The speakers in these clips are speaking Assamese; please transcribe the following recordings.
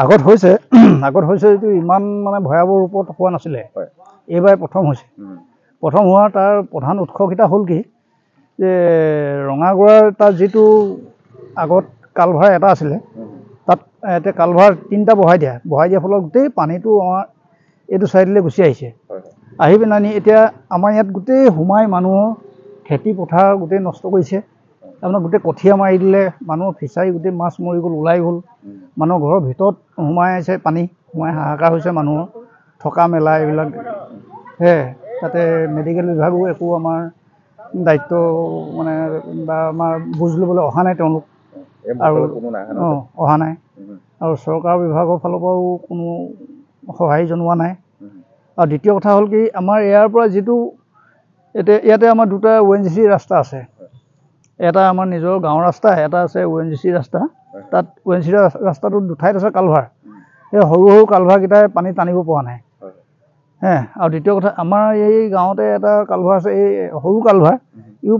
আগত হৈছে এইটো ইমান মানে ভয়াৱহ ৰূপত হোৱা নাছিলে। এইবাৰ প্ৰথম হৈছে। প্ৰথম হোৱাৰ তাৰ প্ৰধান উৎসকেইটা হ'ল কি যে ৰঙাগড়াৰ তাৰ যিটো আগত কালভাৰ এটা আছিলে তাত এতিয়া কালভাৰ 3টা বহাই দিয়াৰ ফলত গোটেই পানীটো আমাৰ এইটো চাইডলৈ গুচি আহিছে। আহি পিনে এতিয়া আমাৰ ইয়াত গোটেই সোমাই মানুহৰ খেতি পথাৰ গোটেই নষ্ট কৰিছে। তাৰমানে গোটেই কঠীয়া মাৰি দিলে, মানুহৰ ফিচাৰী গোটেই মাছ মৰি গ'ল, ওলাই গ'ল। মানুহৰ ঘৰৰ ভিতৰত সোমাই আছে, পানী সোমাই হাহাকাৰ হৈছে মানুহৰ থকা মেলা এইবিলাক। তাতে মেডিকেল বিভাগো একো আমাৰ দায়িত্ব মানে বা আমাৰ বুজ ল'বলৈ অহা নাই তেওঁলোক, আৰু অহা নাই। আৰু চৰকাৰ বিভাগৰ ফালৰ পৰাও কোনো সঁহাৰি জনোৱা নাই। আৰু দ্বিতীয় কথা হ'ল কি আমাৰ ইয়াৰ পৰা যিটো ইয়াতে আমাৰ 2টা ONGC ৰাস্তা আছে। এটা আমাৰ নিজৰ গাঁৱৰ ৰাস্তা, এটা আছে ONGC ৰাস্তা। তাত ONGC ৰাস্তাটোত 2 ঠাইত আছে কালভাৰ। সেই সৰু সৰু কালভাৰকেইটাই পানী টানিব পৰা নাই। আৰু দ্বিতীয় কথা আমাৰ এই গাঁৱতে এটা কালভাৰ আছে, এই সৰু কালভাৰ, ইও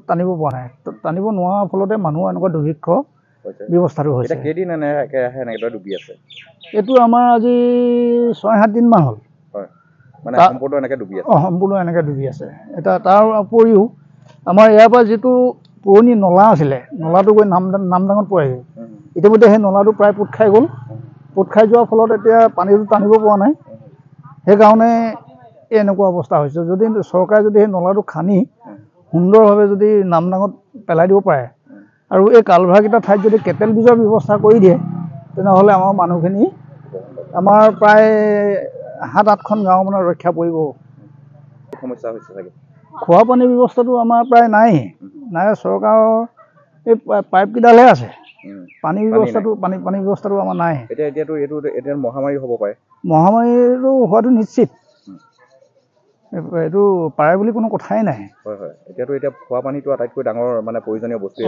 টানিব পৰা নাই। টানিব নোৱাৰাৰ ফলতে মানুহৰ এনেকুৱা দুৰ্ভিক্ষ ব্যৱস্থাটো হৈছে। এইটো আমাৰ আজি 6-7 দিনমান হ'ল। সম্পূৰ্ণ এনেকৈ ডুবি আছে। এতিয়া তাৰ উপৰিও আমাৰ ইয়াৰ পৰা যিটো পুৰণি নলা আছিলে, নলাটো গৈ নামডাঙত পৰেগৈ। ইতিমধ্যে সেই নলাটো প্ৰায় পোত খাই গ'ল। পোত খাই যোৱাৰ ফলত এতিয়া পানীটো টানিব পৰা নাই। সেইকাৰণে এনেকুৱা অৱস্থা হৈছে। যদি চৰকাৰে যদি সেই নলাটো খান্দি সুন্দৰভাৱে যদি নামডাঙত পেলাই দিব পাৰে আৰু এই কালভাৰকেইটা ঠাইত যদি কেটেল বীজৰ ব্যৱস্থা কৰি দিয়ে, তেনেহ'লে আমাৰ মানুহখিনি আমাৰ প্ৰায় 7-8খন গাঁও মানে ৰক্ষা পৰিব। সমস্যা হৈছে চাগে। খোৱা পানীৰ ব্যৱস্থাটো আমাৰ প্ৰায় নাই। চৰকাৰৰ এই পাইপকেইডালহে আছে। পানীৰ ব্যৱস্থাটো আমাৰ নাই। এতিয়া মহামাৰী হ'ব পাৰে। মহামাৰীটো হোৱাটো নিশ্চিত। এইটো পাৰে বুলি কোনো কথাই নাই। এতিয়া খোৱা পানীটো আটাইতকৈ ডাঙৰ মানে প্ৰয়োজনীয় বস্তু।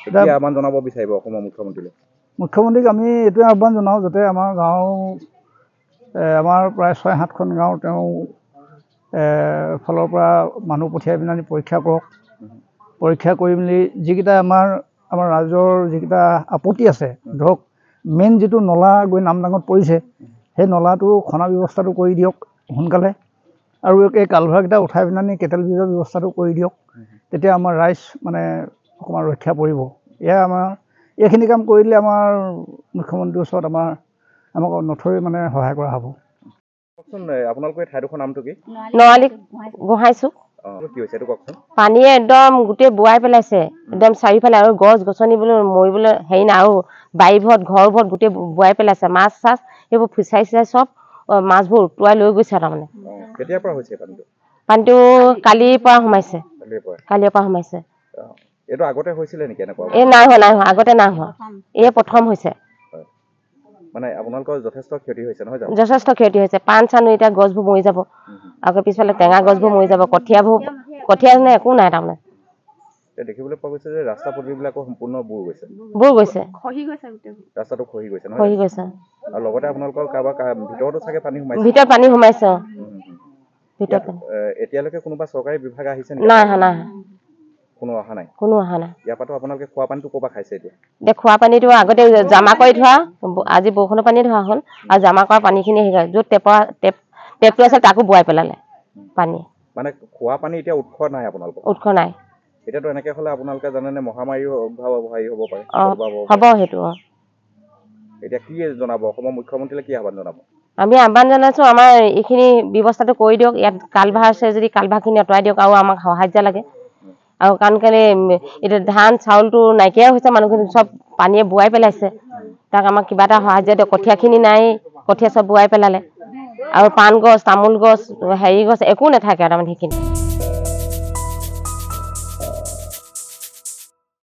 এতিয়া আহ্বান জনাব বিচাৰিব অসমৰ মুখ্যমন্ত্ৰীলৈ? মুখ্যমন্ত্ৰীক আমি এইটোৱে আহ্বান জনাওঁ যাতে আমাৰ গাঁও আমাৰ প্ৰায় 6-7খন গাঁও তেওঁ ফালৰ পৰা মানুহ পঠিয়াই পিনে পৰীক্ষা কৰক। পৰীক্ষা কৰি মেলি যিকেইটা আমাৰ ৰাইজৰ যিকেইটা আপত্তি আছে, ধৰক মেইন যিটো নলা গৈ নামডাঙত পৰিছে, সেই নলাটো খনা ব্যৱস্থাটো কৰি দিয়ক সোনকালে। আৰু এই কালভাৰকেইটা উঠাই পিনে কেটেল বীজৰ ব্যৱস্থাটো কৰি দিয়ক। তেতিয়া আমাৰ ৰাইজ মানে অকণমান ৰক্ষা পৰিব। এইখিনি কাম কৰি দিলে আমাৰ মুখ্যমন্ত্ৰীৰ ওচৰত আমাক নথৈ মানে সহায় কৰা হ'ব। আপোনালোকৰ ঠাইডোখৰ নামটো কি? নৱালী গোহাঁইছো। পানীয়ে একদম গোটেই বোৱাই পেলাইছে, একদম চাৰিওফালে। আৰু গছ গছনি বোলে মৰিবলৈ হেৰি নাই। আৰু বাৰীবোৰত ঘৰবোৰত গোটেই বোৱাই পেলাইছে। মাছ চাছ এইবোৰ ফিচাৰী চিচাৰী চব মাছবোৰ উটুৱাই লৈ গৈছে। তাৰমানে কেতিয়াৰ পৰা হৈছে পানীটো? কালিৰ পৰা সোমাইছে। এইটো আগতে হৈছিলে নেকি এনেকুৱা? নাই হোৱা আগতে নাই হোৱা। এই প্ৰথম হৈছে। মানে আপোনালোকৰ যথেষ্ট ক্ষতি হৈছে নহয় জানো? যথেষ্ট ক্ষতি হৈছে। পাণ চানো এতিয়া গছবোৰ মৰি যাব। আকৌ পিছফালে টেঙা গছবোৰ মৰি যাব। কঠীয়া একো নাই। তাৰমানে দেখিবলৈ পোৱা গৈছে যে ৰাস্তা পদূলিবিলাকো সম্পূৰ্ণ বুৰ গৈছে। ৰাস্তাটো খহি গৈছে নহয়? আৰু লগতে আপোনালোকৰ কাৰোবাৰ ভিতৰতো চাগে পানী সোমাইছে? ভিতৰত পানী সোমাইছে। এতিয়ালৈকে কোনোবা চৰকাৰী বিভাগ আহিছে নেকি? নাই কোনো অহা নাই। ইয়াৰ পৰাতো আপোনালোকে খোৱা পানীটো ক'ৰ পৰা খাইছে এতিয়া? খোৱা পানীটো আগতে জমা কৰি থোৱা, আজি বৰষুণৰ পানী ধৰা হ'ল। আৰু জমা কৰা পানীখিনি য'ত টেপটো আছে তাকো বোৱাই পেলালে পানী। মানে খোৱা পানী এতিয়া উৎস নাই আপোনালোকৰ? উৎস নাই। এতিয়াতো এনেকে হ'লে আপোনালোকে জানেনে মহামাৰী হ'ব পাৰে? হ'ব সেইটো। এতিয়া কি জনাব অসমৰ মুখ্যমন্ত্ৰীলৈ? কি আহ্বান জনাব? আমি আহ্বান জনাইছোঁ আমাৰ এইখিনি ব্যৱস্থাটো কৰি দিয়ক। ইয়াত কালভাৰ আছে যদি কালভাৰখিনি আঁতৰাই দিয়ক। আৰু আমাক সাহায্য লাগে। আৰু কাৰণ কেলৈ এতিয়া ধান চাউলটো নাইকিয়া হৈছে, মানুহখিনি চব পানীয়ে বোৱাই পেলাইছে। তাক আমাক কিবা এটা সাহায্য দিয়ক। কঠীয়াখিনি নাই, কঠীয়া চব বোৱাই পেলালে। আৰু পাণ গছ, তামোল গছ, হেৰি গছ একো নাথাকে তাৰমানে সেইখিনি।